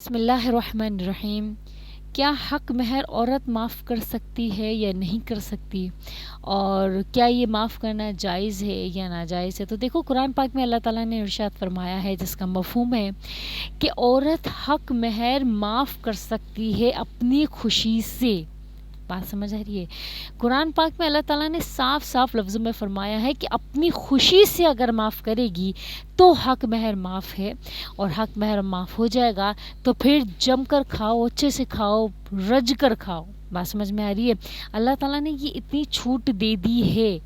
بسم اللہ الرحمن الرحیم۔ کیا حق مہر عورت معاف کر سکتی ہے یا نہیں کر سکتی، اور کیا یہ معاف کرنا جائز ہے یا ناجائز ہے؟ تو دیکھو، قرآن پاک میں اللہ تعالیٰ نے ارشاد فرمایا ہے، جس کا مفہوم ہے کہ عورت حق مہر معاف کر سکتی ہے اپنی خوشی سے۔ بات سمجھ آ رہی ہے؟ قرآن پاک میں اللہ تعالیٰ نے صاف صاف لفظوں میں فرمایا ہے کہ اپنی خوشی سے اگر معاف کرے گی تو حق مہر معاف ہے، اور حق مہر معاف ہو جائے گا تو پھر جم کر کھاؤ، اچھے سے کھاؤ، رج کر کھاؤ۔ بات سمجھ میں آ رہی ہے؟ اللہ تعالیٰ نے یہ اتنی چھوٹ دے دی ہے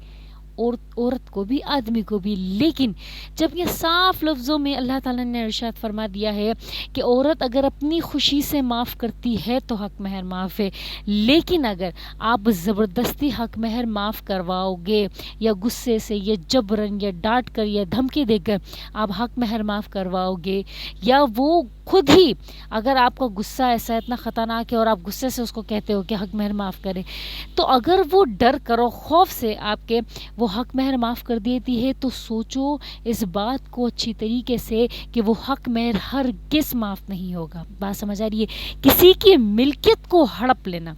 عورت کو بھی، آدمی کو بھی، لیکن جب یہ صاف لفظوں میں اللہ تعالیٰ نے ارشاد فرما دیا ہے کہ عورت اگر اپنی خوشی سے معاف کرتی ہے تو حق مہر معاف ہے، لیکن اگر آپ زبردستی حق مہر معاف کرواؤ گے، یا غصے سے، یا جبرن، یا ڈانٹ کر، یا دھمکی دے کر آپ حق مہر معاف کرواؤ گے، یا وہ خود ہی، اگر آپ کا غصہ ایسا اتنا خطرناک ہے اور آپ غصے سے اس کو کہتے ہو کہ حق مہر معاف کریں، تو اگر وہ ڈر کرو خوف سے آپ کے وہ حق مہر معاف کر دیتی ہے، تو سوچو اس بات کو اچھی طریقے سے کہ وہ حق مہر ہرگز معاف نہیں ہوگا۔ بات سمجھ آ رہی ہے؟ کسی کی ملکیت کو ہڑپ لینا،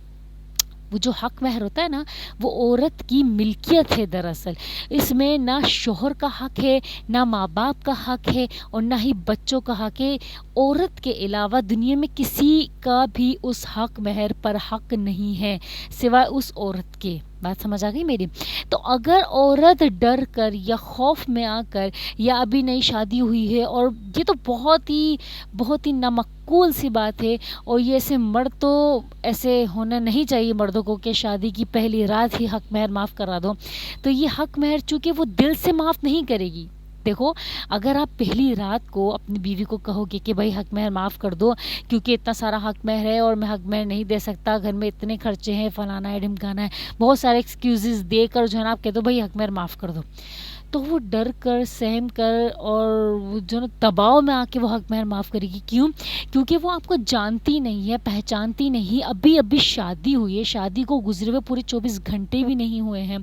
وہ جو حق مہر ہوتا ہے نا، وہ عورت کی ملکیت ہے دراصل۔ اس میں نہ شوہر کا حق ہے، نہ ماں باپ کا حق ہے، اور نہ ہی بچوں کا حق ہے۔ عورت کے علاوہ دنیا میں کسی کا بھی اس حق مہر پر حق نہیں ہے سوائے اس عورت کے۔ بات سمجھ آ گئی میری؟ تو اگر عورت ڈر کر یا خوف میں آ کر، یا ابھی نئی شادی ہوئی ہے، اور یہ تو بہت ہی نامعقول سی بات ہے، اور یہ ایسے مرد تو ایسے ہونا نہیں چاہیے مردوں کو کہ شادی کی پہلی رات ہی حق مہر معاف کرا دو، تو یہ حق مہر چونکہ وہ دل سے معاف نہیں کرے گی۔ دیکھو، اگر آپ پہلی رات کو اپنی بیوی کو کہو گے کہ بھائی حق مہر معاف کر دو کیونکہ اتنا سارا حق مہر ہے اور میں حق مہر نہیں دے سکتا، گھر میں اتنے خرچے ہیں، فلانا ہے، ڈھمکانا ہے، بہت سارے ایکسکیوزز دے کر جو ہے نا آپ کہہ دو بھائی حق مہر معاف کر دو، تو وہ ڈر کر، سہم کر، اور جو نا دباؤ میں آ کے وہ حق مہر معاف کرے گی۔ کیوں؟ کیونکہ وہ آپ کو جانتی نہیں ہے، پہچانتی نہیں، ابھی شادی ہوئی ہے، شادی کو گزرے ہوئے پورے 24 گھنٹے بھی نہیں ہوئے ہیں،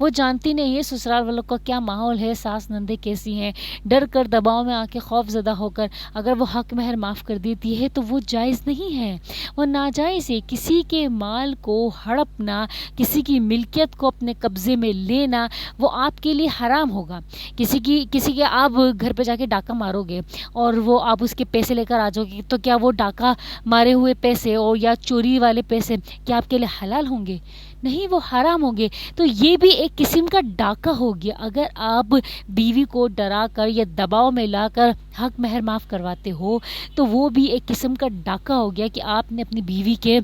وہ جانتی نہیں ہے سسرال والوں کا کیا ماحول ہے، ساس نندے کیسی ہیں۔ ڈر کر، دباؤ میں آ کے، خوف زدہ ہو کر اگر وہ حق مہر معاف کر دیتی ہے تو وہ جائز نہیں ہے، وہ ناجائز ہے۔ کسی کے مال کو ہڑپنا، کسی کی ملکیت کو اپنے قبضے میں لینا، وہ آپ کے لیے حرام ہوگا۔ کسی کے آپ گھر پہ جا کے ڈاکہ مارو گے اور وہ آپ اس کے پیسے لے کر آ جاؤ گے، تو کیا وہ ڈاکہ مارے ہوئے پیسے اور یا چوری والے پیسے کیا آپ کے لیے حلال ہوں گے؟ نہیں، وہ حرام ہوں گے۔ تو یہ بھی ایک قسم کا ڈاکہ ہو گیا۔ اگر آپ بیوی کو ڈرا کر یا دباؤ میں لا کر حق مہر معاف کرواتے ہو تو وہ بھی ایک قسم کا ڈاکہ ہو گیا کہ آپ نے اپنی بیوی کے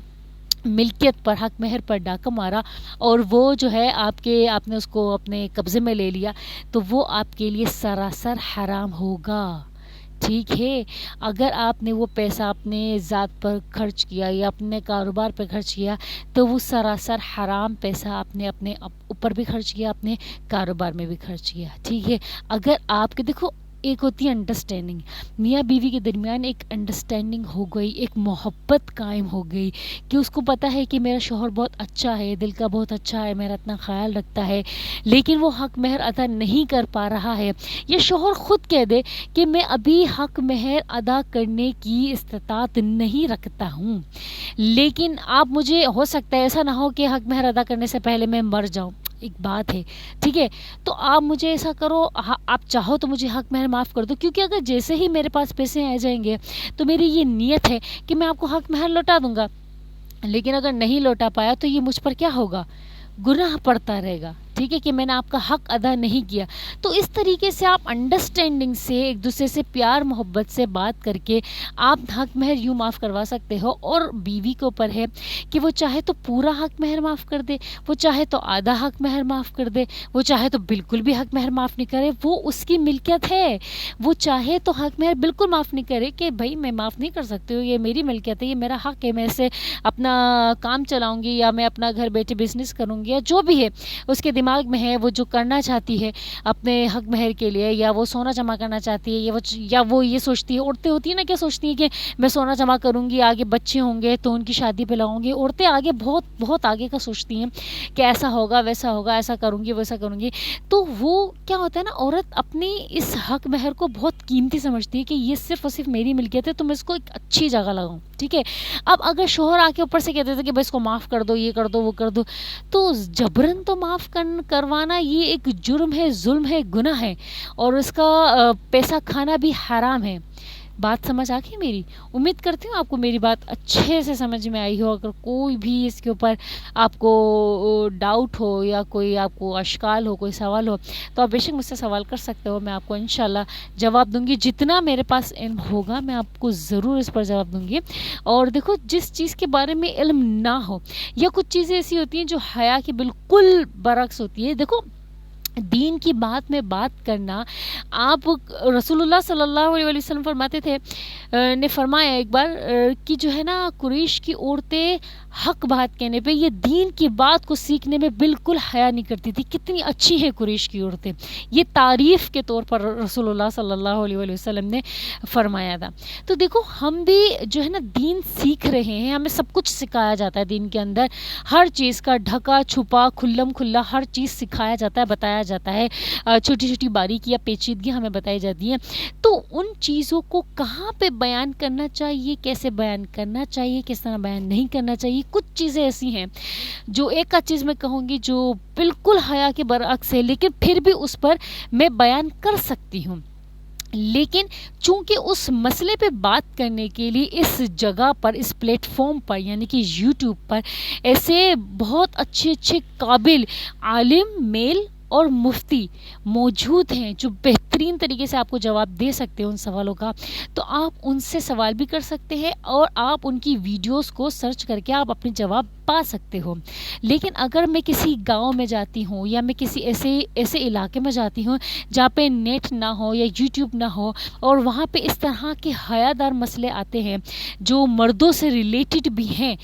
ملکیت پر، حق مہر پر ڈاکہ مارا، اور وہ جو ہے آپ نے اس کو اپنے قبضے میں لے لیا، تو وہ آپ کے لیے سراسر حرام ہوگا۔ ٹھیک ہے؟ اگر آپ نے وہ پیسہ اپنے ذات پر خرچ کیا یا اپنے کاروبار پر خرچ کیا تو وہ سراسر حرام پیسہ آپ نے اپنے اوپر بھی خرچ کیا، اپنے کاروبار میں بھی خرچ کیا۔ ٹھیک ہے؟ اگر آپ کے، دیکھو، ایک ہوتی ہے انڈرسٹینڈنگ، میاں بیوی کے درمیان ایک انڈرسٹینڈنگ ہو گئی، ایک محبت قائم ہو گئی کہ اس کو پتہ ہے کہ میرا شوہر بہت اچھا ہے، دل کا بہت اچھا ہے، میرا اتنا خیال رکھتا ہے، لیکن وہ حق مہر ادا نہیں کر پا رہا ہے، یا شوہر خود کہہ دے کہ میں ابھی حق مہر ادا کرنے کی استطاعت نہیں رکھتا ہوں، لیکن آپ مجھے، ہو سکتا ہے ایسا نہ ہو کہ حق مہر ادا کرنے سے پہلے میں مر جاؤں، ایک بات ہے، ٹھیک ہے؟ تو آپ مجھے ایسا کرو، آپ چاہو تو مجھے حق مہر معاف کر دو، کیونکہ اگر جیسے ہی میرے پاس پیسے آ جائیں گے تو میری یہ نیت ہے کہ میں آپ کو حق مہر لوٹا دوں گا، لیکن اگر نہیں لوٹا پایا تو یہ مجھ پر کیا ہوگا؟ گناہ پڑتا رہے گا۔ ٹھیک ہے؟ کہ میں نے آپ کا حق ادا نہیں کیا۔ تو اس طریقے سے آپ انڈرسٹینڈنگ سے، ایک دوسرے سے پیار محبت سے بات کر کے آپ حق مہر یوں معاف کروا سکتے ہو، اور بیوی کے اوپر ہے کہ وہ چاہے تو پورا حق مہر معاف کر دے، وہ چاہے تو آدھا حق مہر معاف کر دے، وہ چاہے تو بالکل بھی حق مہر معاف نہیں کرے، وہ اس کی ملکیت ہے۔ وہ چاہے تو حق مہر بالکل معاف نہیں کرے کہ بھائی میں معاف نہیں کر سکتی ہوں، یہ میری ملکیت ہے، یہ میرا حق ہے، میں اسے اپنا کام چلاؤں گی، یا میں اپنا گھر بیٹھے بزنس کروں گی، یا جو بھی ہے اس کے دماغ دماغ میں ہے وہ جو کرنا چاہتی ہے اپنے حق مہر کے لیے، یا وہ سونا جمع کرنا چاہتی ہے، یا وہ یہ سوچتی ہے، عورتیں ہوتی ہیں نا کیا سوچتی ہیں کہ میں سونا جمع کروں گی، آگے بچے ہوں گے تو ان کی شادی پہ لاؤں گی. عورتیں آگے بہت بہت آگے کا سوچتی ہیں کہ ایسا ہوگا ویسا ہوگا، ایسا کروں گی ویسا کروں گی. تو وہ کیا ہوتا ہے نا، عورت اپنی اس حق مہر کو بہت قیمتی سمجھتی ہے کہ یہ صرف اور صرف میری ملکیت ہے، تو میں اس کو ایک اچھی جگہ لگاؤں. ٹھیک ہے. اب اگر شوہر آ کے اوپر سے کہتے تھے کہ بھائی اس کو معاف کر دو، یہ کر دو، وہ کر دو، تو جبرن تو معاف کروانا یہ ایک جرم ہے، ظلم ہے، گناہ ہے، اور اس کا پیسہ کھانا بھی حرام ہے. بات سمجھ آ گئی میری؟ امید کرتی ہوں آپ کو میری بات اچھے سے سمجھ میں آئی ہو. اگر کوئی بھی اس کے اوپر آپ کو ڈاؤٹ ہو یا کوئی آپ کو اشکال ہو، کوئی سوال ہو، تو آپ بے شک مجھ سے سوال کر سکتے ہو. میں آپ کو انشاءاللہ جواب دوں گی. جتنا میرے پاس علم ہوگا میں آپ کو ضرور اس پر جواب دوں گی. اور دیکھو، جس چیز کے بارے میں علم نہ ہو، یا کچھ چیزیں ایسی ہوتی ہیں جو حیا کی بالکل برعکس ہوتی ہے. دیکھو، دین کی بات میں بات کرنا، آپ رسول اللہ صلی اللہ علیہ وسلم فرماتے تھے، نے فرمایا ایک بار کہ جو ہے نا، قریش کی عورتیں حق بات کہنے پہ، یہ دین کی بات کو سیکھنے میں بالکل حیا نہیں کرتی تھی. کتنی اچھی ہے قریش کی عورتیں، یہ تعریف کے طور پر رسول اللہ صلی اللہ علیہ وسلم نے فرمایا تھا. تو دیکھو، ہم بھی جو ہے نا دین سیکھ رہے ہیں، ہمیں سب کچھ سکھایا جاتا ہے دین کے اندر، ہر چیز کا ڈھکا چھپا کھلم کھلا ہر چیز سکھایا جاتا ہے، بتایا جاتا ہے. چھوٹی چھوٹی باریکیاں پیچیدگیاں ہمیں بتائی جاتی ہیں. تو ان چیزوں کو کہاں پہ بیان کرنا چاہیے، کیسے بیان کرنا چاہیے، کس طرح بیان نہیں کرنا چاہیے. کچھ چیزیں ایسی ہیں جو ایک آدھ چیز میں کہوں گی جو بالکل حیا کے برعکس ہے، لیکن پھر بھی اس پر میں بیان کر سکتی ہوں. لیکن چونکہ اس مسئلے پہ بات کرنے کے لیے اس جگہ پر، اس پلیٹ فارم پر، یعنی کہ یوٹیوب پر، ایسے بہت اچھے اچھے قابل عالم میل اور مفتی موجود ہیں جو بہترین طریقے سے آپ کو جواب دے سکتے ہیں ان سوالوں کا، تو آپ ان سے سوال بھی کر سکتے ہیں اور آپ ان کی ویڈیوز کو سرچ کر کے آپ اپنے جواب پا سکتے ہو. لیکن اگر میں کسی گاؤں میں جاتی ہوں، یا میں کسی ایسے علاقے میں جاتی ہوں جہاں پہ نیٹ نہ ہو یا یوٹیوب نہ ہو، اور وہاں پہ اس طرح کے حیا دار مسئلے آتے ہیں جو مردوں سے ریلیٹڈ بھی ہیں،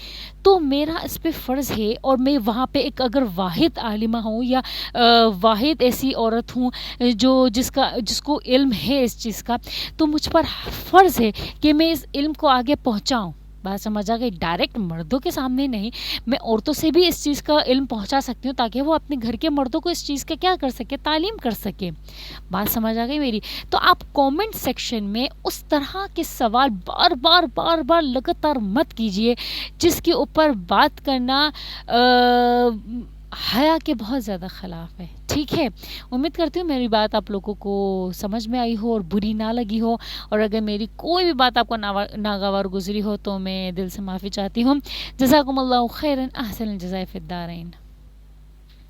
تو میرا اس پہ فرض ہے، اور میں وہاں پہ ایک اگر واحد عالمہ ہوں یا واحد ایسی عورت ہوں جس کو علم ہے اس چیز کا، تو مجھ پر فرض ہے کہ میں اس علم کو آگے پہنچاؤں. بات سمجھ آ گئی؟ ڈائریکٹ مردوں کے سامنے نہیں، میں عورتوں سے بھی اس چیز کا علم پہنچا سکتی ہوں تاکہ وہ اپنے گھر کے مردوں کو اس چیز کا کیا کر سکے، تعلیم کر سکے. بات سمجھ آ گئی میری؟ تو آپ کومنٹ سیکشن میں اس طرح کے سوال بار بار لگاتار مت کیجئے جس کے اوپر بات کرنا حیا کے بہت زیادہ خلاف ہے. ٹھیک ہے. امید کرتی ہوں میری بات آپ لوگوں کو سمجھ میں آئی ہو اور بری نہ لگی ہو، اور اگر میری کوئی بھی بات آپ کو ناگوار گزری ہو تو میں دل سے معافی چاہتی ہوں. جزاکم اللہ خیرا، احسن الجزاء فی الدارین.